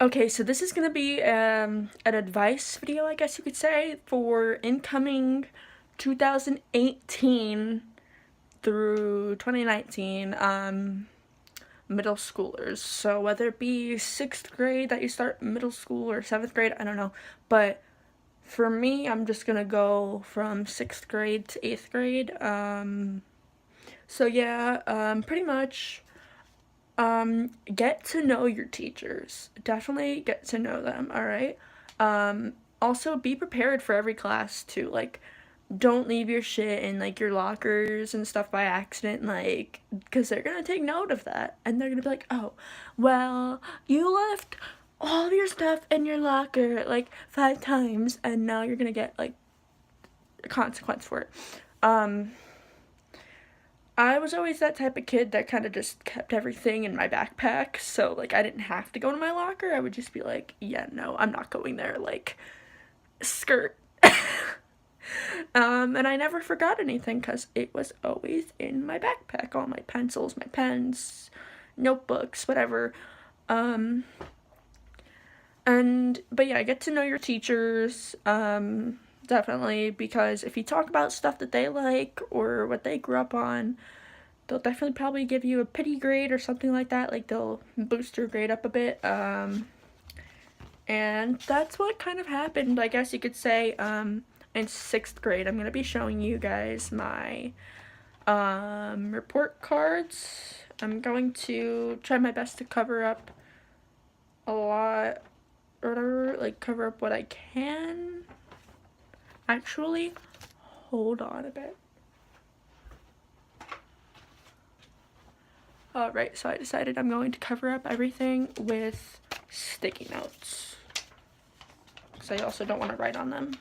Okay, so this is gonna be an advice video, I guess you could say, for incoming 2018 through 2019 middle schoolers. So whether it be sixth grade that you start middle school or seventh grade, I don't know. But for me, I'm just gonna go from sixth grade to eighth grade. So yeah, pretty much get to know your teachers. Definitely get to know them, all right? Also, be prepared for every class, too. Like, don't leave your shit in, like, your lockers and stuff by accident, like, because they're gonna take note of that. And they're gonna be like, oh, well, you left all of your stuff in your locker, like, 5 times, and now you're gonna get, like, a consequence for it. Um, I was always that type of kid that kind of just kept everything in my backpack. So, like, I didn't have to go to my locker. I would just be like, yeah, no, I'm not going there. Like, skirt. And I never forgot anything because it was always in my backpack. All my pencils, my pens, notebooks, whatever. Um, but yeah, get to know your teachers. Definitely, because if you talk about stuff that they like or what they grew up on, they'll definitely probably give you a pity grade or something like that. Like they'll boost your grade up a bit. And that's what kind of happened, I guess you could say. In sixth grade, I'm gonna be showing you guys my report cards. I'm going to try my best to cover up a lot, or whatever, like cover up what I can. Actually, hold on a bit. Alright, so I decided I'm going to cover up everything with sticky notes. Because I also don't want to write on them.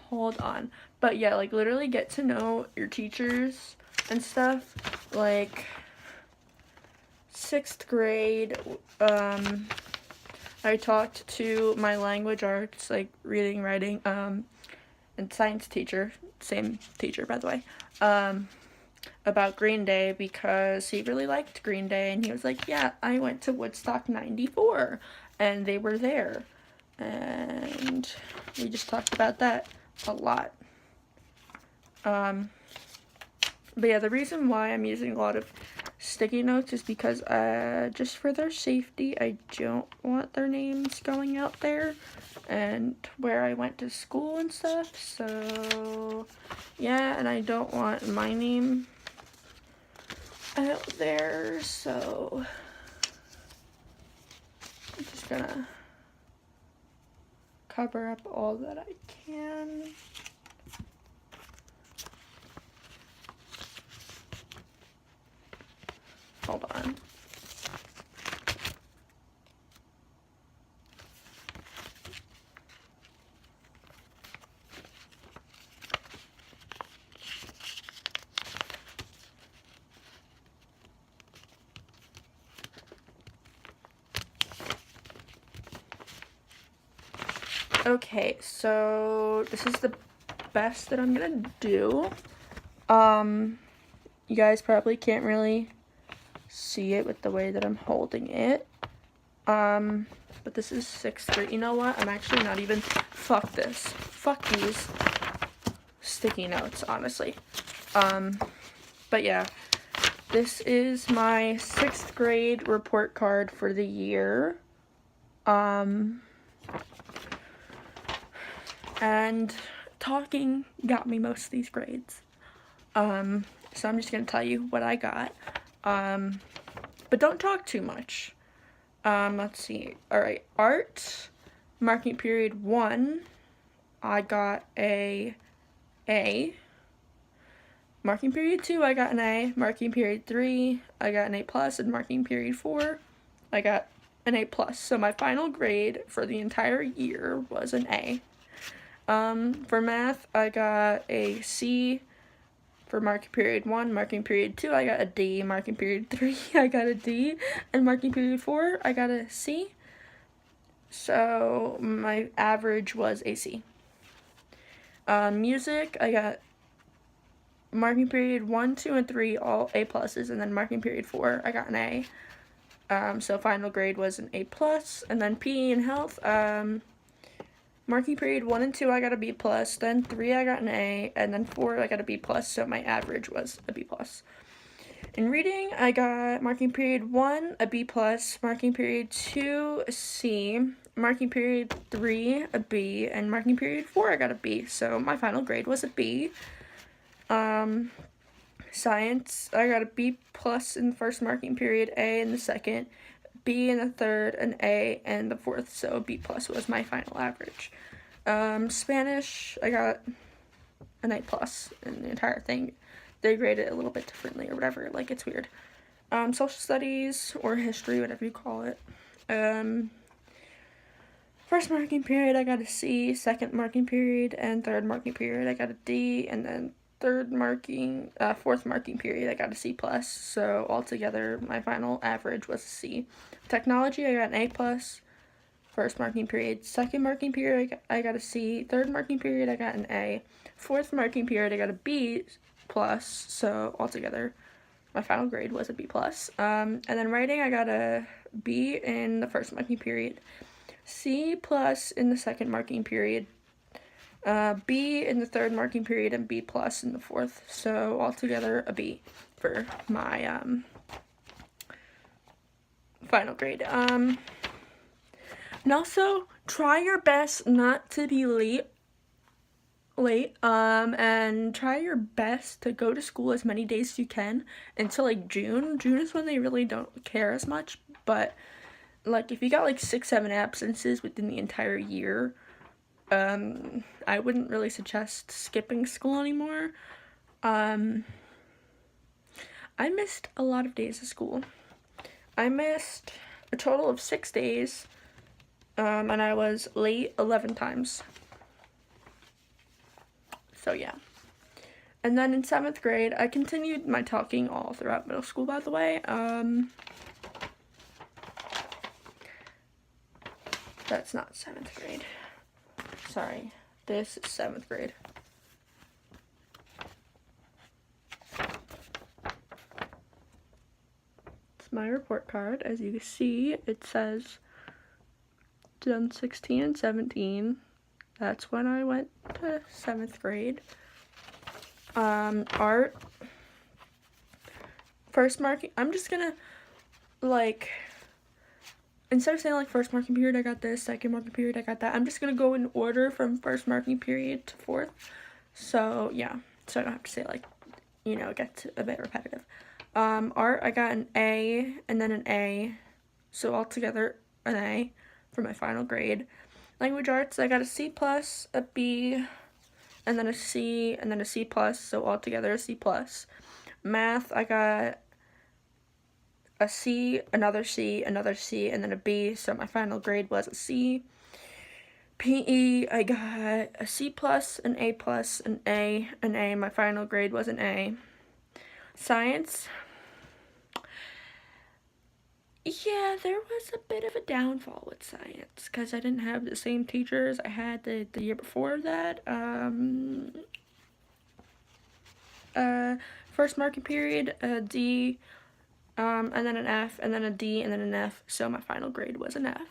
Hold on. But yeah, like literally get to know your teachers and stuff. Like sixth grade, I talked to my language arts, like reading, writing, and science teacher, same teacher by the way, about Green Day because he really liked Green Day and he was like, yeah, I went to Woodstock 94 and they were there. And we just talked about that a lot. But yeah, the reason why I'm using a lot of sticky notes is because just for their safety, I don't want their names going out there and where I went to school and stuff. So yeah, and I don't want my name out there, so I'm just gonna cover up all that I can. Hold on. Okay, so this is the best that I'm gonna do. You guys probably can't really see it with the way that I'm holding it. But this is sixth grade. You know what? I'm actually not even, fuck this. Fuck these sticky notes, honestly. But yeah, this is my sixth grade report card for the year. And talking got me most of these grades. So I'm just gonna tell you what I got. But don't talk too much. Let's see. Alright, art, marking period 1, I got a A. Marking period 2, I got an A. Marking period 3, I got an A+, and marking period 4, I got an A+. So my final grade for the entire year was an A. For math, I got a C. For marking period 1, marking period 2, I got a D. Marking period 3, I got a D. And marking period 4, I got a C. So my average was a C. Music, I got marking period 1, 2, and 3 all A pluses, and then marking period 4 I got an A. So final grade was an A plus, and then PE and health. Marking period 1 and 2 I got a B plus, then 3 I got an A, and then 4 I got a B plus. So my average was a B plus. In reading, I got marking period 1 a B plus, marking period 2 a C, marking period 3 a B, and marking period 4 I got a B. So my final grade was a B. Science, I got a B plus in the first marking period, A in the second, B in the third, an A in the fourth, so B plus was my final average. Spanish, I got an A plus in the entire thing. They grade it a little bit differently or whatever, like it's weird. Social studies or history, whatever you call it. First marking period I got a C, second marking period and third marking period I got a D, and then fourth marking period I got a C plus. So altogether my final average was a C. Technology I got an A plus. First marking period, second marking period I got a C, third marking period I got an A, fourth marking period I got a B plus. So altogether my final grade was a B plus. And then writing I got a B in the first marking period, C plus in the second marking period, B in the third marking period, and B plus in the fourth. So altogether a B for my final grade. And also try your best not to be late, and try your best to go to school as many days as you can until like June. June is when they really don't care as much, but like if you got like 6-7 absences within the entire year, I wouldn't really suggest skipping school anymore. I missed a lot of days of school. I missed a total of 6 days, and I was late 11 times. So yeah. And then in 7th grade, I continued my talking all throughout middle school, by the way. That's not 7th grade. Sorry, this is 7th grade. It's my report card. As you can see, it says done 16 and 17. That's when I went to 7th grade. Art. First marking, I'm just gonna, like, instead of saying, like, first marking period, I got this, second marking period, I got that, I'm just gonna go in order from first marking period to fourth. So, yeah. So I don't have to say, like, you know, it gets a bit repetitive. Art, I got an A, and then an A. So altogether, an A for my final grade. Language arts, I got a C plus, a B, and then a C, and then a C plus, so altogether a C plus. Math, I got a C, another C, another C, and then a B, so my final grade was a C. PE, I got a C plus, an A plus, an A, my final grade was an A. Science, yeah, there was a bit of a downfall with science because I didn't have the same teachers I had the year before that. First marking period, a D, and then an F, and then a D, and then an F, so my final grade was an F.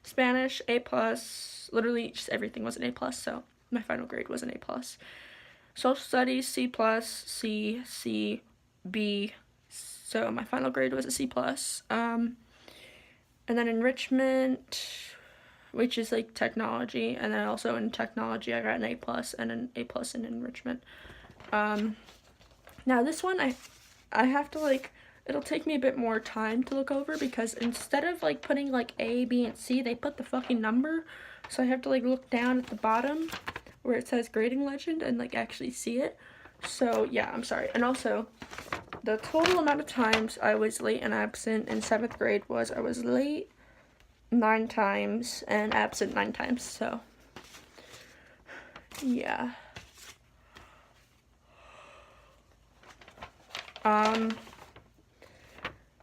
Spanish, A plus, literally just everything was an A plus, so my final grade was an A plus. Social studies, C plus, C, C, B, so my final grade was a C plus. And then enrichment, which is like technology, and then also in technology I got an A plus and an A plus in enrichment. Now this one I have to, like, it'll take me a bit more time to look over because instead of like putting like A, B, and C, they put the fucking number, so I have to like look down at the bottom where it says grading legend and like actually see it. So yeah, I'm sorry. And also, the total amount of times I was late and absent in 7th grade was I was late 9 times and absent 9 times, so yeah.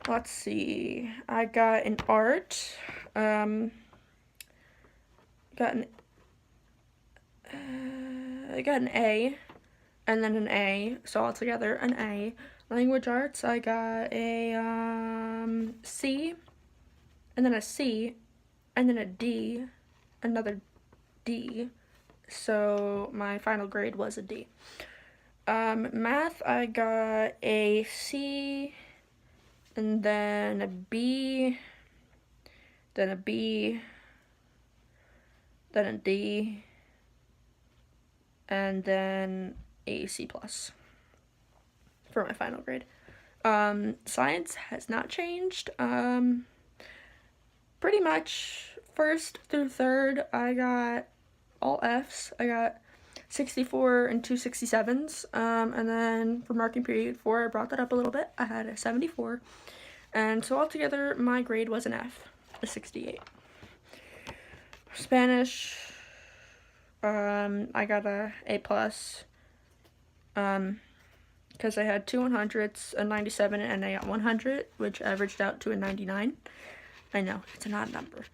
Let's see. I got an art. I got an A. and then an A, so altogether an A. Language arts, I got a C, and then a C, and then a D, another D. So my final grade was a D. Math, I got a C, and then a B, then a B, then a D, and then a C plus for my final grade. Science has not changed. Pretty much first through third, I got all Fs. I got 64 and 267s. And then for marking period 4, I brought that up a little bit. I had a 74. And so altogether, my grade was an F, a 68. Spanish, I got a A plus. Because I had 2 100s, a 97, and I got 100, which averaged out to a 99. I know, it's an odd number.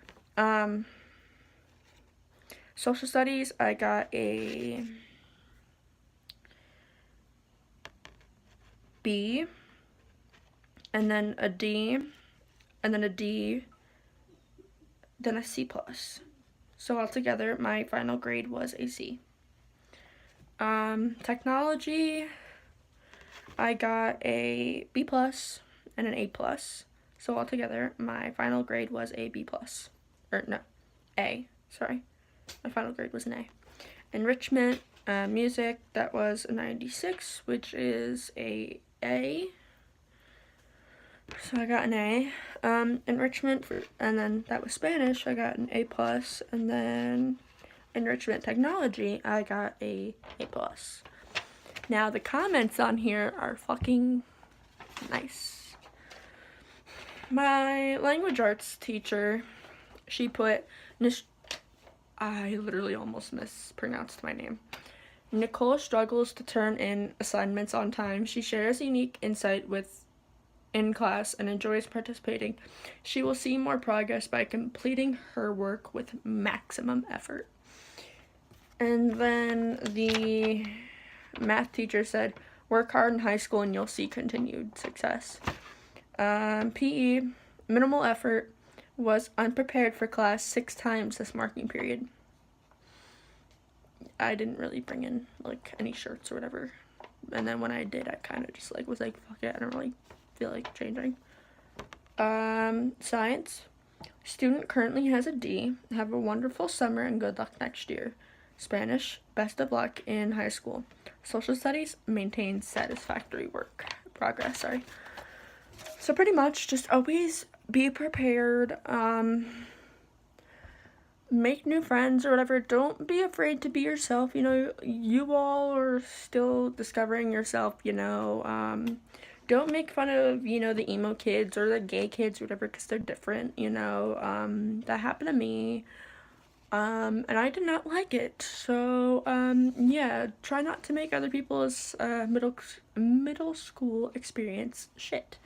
Social studies, I got a B, and then a D, and then a D, then a C plus. So altogether, my final grade was a C. Technology, I got a B plus and an A plus. So altogether, my final grade was a B plus. Or no, A, sorry. My final grade was an A. Enrichment, music, that was a 96, which is a A. So I got an A. Enrichment, and then that was Spanish, I got an A plus. And then enrichment technology, I got a A plus. Now the comments on here are fucking nice. My language arts teacher, she put, I literally almost mispronounced my name. Nicole struggles to turn in assignments on time. She shares unique insight in class and enjoys participating. She will see more progress by completing her work with maximum effort. And then the math teacher said, work hard in high school and you'll see continued success. PE, minimal effort, was unprepared for class 6 times this marking period. I didn't really bring in any shirts or whatever. And then when I did, I kind of just was like, fuck it, I don't really feel like changing. Science, student currently has a D. Have a wonderful summer and good luck next year. Spanish, best of luck in high school. Social studies, maintain satisfactory progress. So pretty much just always be prepared, make new friends or whatever. Don't be afraid to be yourself. You all are still discovering yourself, don't make fun of, the emo kids or the gay kids or whatever, because they're different, that happened to me. And I did not like it. So, yeah, try not to make other people's middle school experience shit.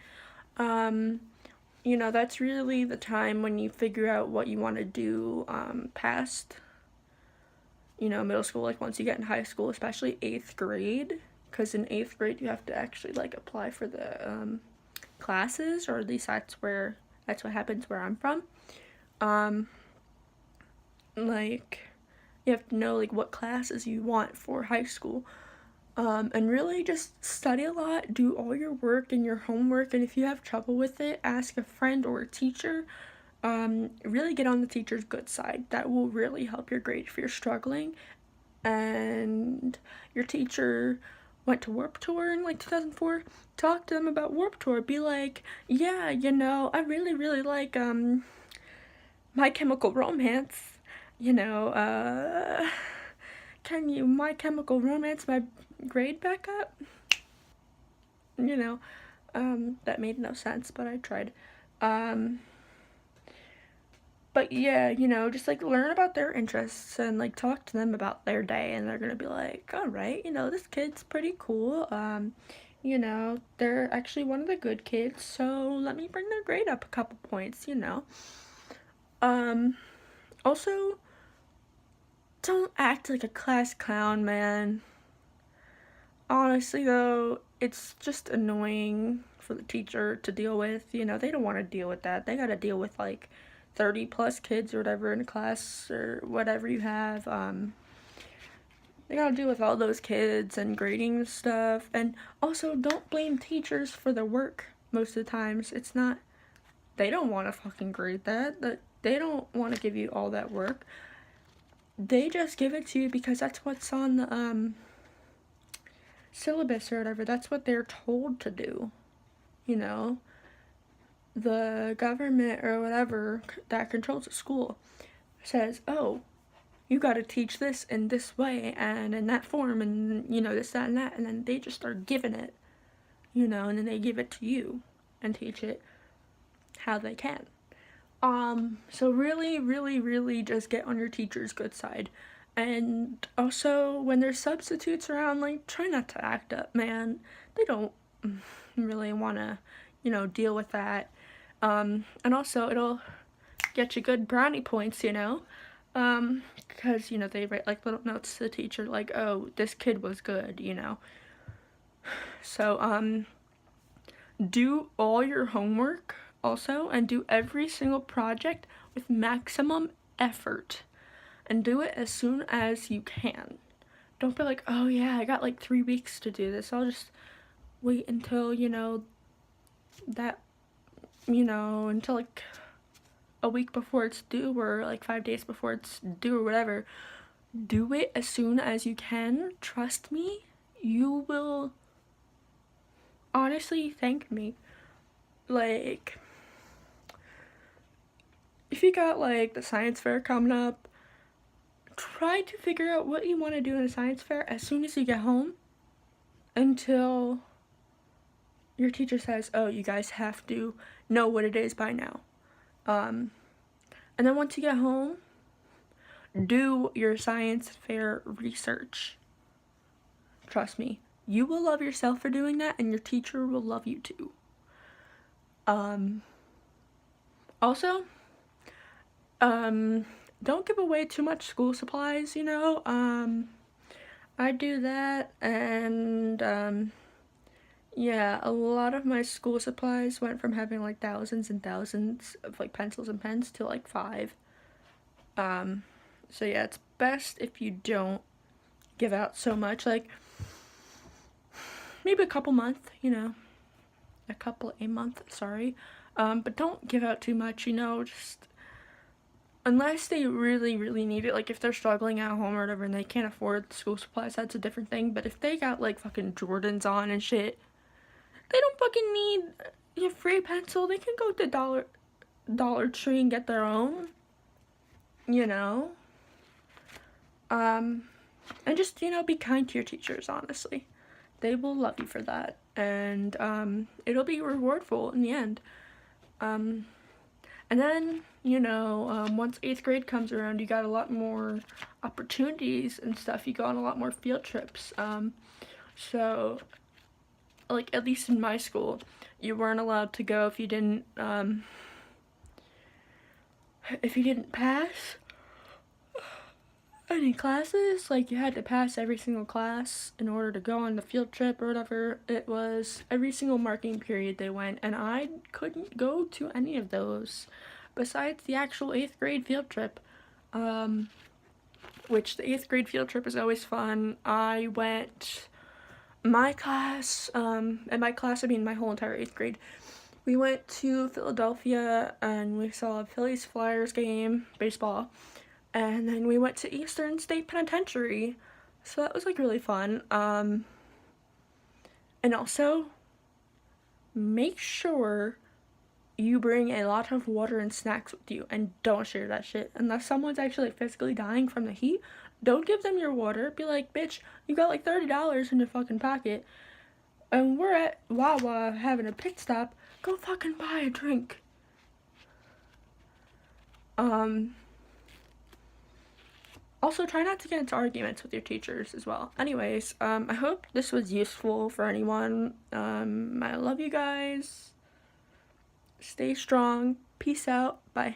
That's really the time when you figure out what you want to do past, middle school, once you get in high school, especially 8th grade, because in 8th grade you have to actually, apply for the classes, or at least that's what happens where I'm from. You have to know, what classes you want for high school. And really just study a lot, do all your work and your homework, and if you have trouble with it, ask a friend or a teacher. Really get on the teacher's good side. That will really help your grade if you're struggling. And your teacher went to Warped Tour in 2004, talk to them about Warped Tour. Be like, yeah, I really, really like My Chemical Romance. Can you My Chemical Romance my grade back up? That made no sense, but I tried. But yeah, just learn about their interests and talk to them about their day, and they're gonna be like, all right, this kid's pretty cool. They're actually one of the good kids, so let me bring their grade up a couple points, Also, don't act like a class clown, man. Honestly, though, it's just annoying for the teacher to deal with. You know, they don't want to deal with that. They got to deal with like 30 plus kids or whatever in a class or whatever you have. They got to deal with all those kids and grading stuff. And also, don't blame teachers for their work most of the times. It's not, they don't want to fucking grade that. They don't want to give you all that work. They just give it to you because that's what's on the syllabus or whatever. That's what they're told to do. You know, the government or whatever that controls the school says, oh, you got to teach this in this way and in that form and, you know, this, that, and that. And then they just start giving it, you know, and then they give it to you and teach it how they can. So really, really, really just get on your teacher's good side. And also, when there's substitutes around, like, try not to act up, man. They don't really want to, you know, deal with that. And also, it'll get you good brownie points, you know? Because, you know, they write, like, little notes to the teacher, like, oh, this kid was good, you know? So, do all your homework also, and do every single project with maximum effort. And do it as soon as you can. Don't be like, oh yeah, I got like 3 weeks to do this. I'll just wait until, you know, that, you know, until like a week before it's due or like 5 days before it's due or whatever. Do it as soon as you can. Trust me, you will honestly thank me. Like, if you got like the science fair coming up, try to figure out what you want to do in a science fair as soon as you get home until your teacher says, oh, you guys have to know what it is by now. And then once you get home, do your science fair research. Trust me, you will love yourself for doing that, and your teacher will love you too. Also, don't give away too much school supplies, you know. I do that, and yeah, a lot of my school supplies went from having like thousands and thousands of like pencils and pens to like 5. So yeah, it's best if you don't give out so much, like maybe a month, you know, a month, sorry. But don't give out too much, you know, just unless they really, really need it. Like if they're struggling at home or whatever and they can't afford school supplies, that's a different thing. But if they got like fucking Jordans on and shit, they don't fucking need a free pencil. They can go to Dollar Tree and get their own, you know. And just, you know, be kind to your teachers, honestly. They will love you for that. And it'll be rewardful in the end. And then, you know, once 8th grade comes around, you got a lot more opportunities and stuff. You go on a lot more field trips. So, like, at least in my school, you weren't allowed to go if you didn't pass any classes. Like, you had to pass every single class in order to go on the field trip or whatever it was. Every single marking period they went, and I couldn't go to any of those besides the actual 8th grade field trip, which the 8th grade field trip is always fun. I went, my class, and by class I mean my whole entire 8th grade, we went to Philadelphia and we saw a Phillies Flyers game, baseball, and then we went to Eastern State Penitentiary, so that was like really fun. And also, make sure you bring a lot of water and snacks with you, and don't share that shit unless someone's actually physically dying from the heat. Don't give them your water. Be like, bitch, you got like $30 in your fucking pocket and we're at Wawa having a pit stop. Go fucking buy a drink. Also, try not to get into arguments with your teachers as well. Anyways, I hope this was useful for anyone. I love you guys. Stay strong. Peace out. Bye.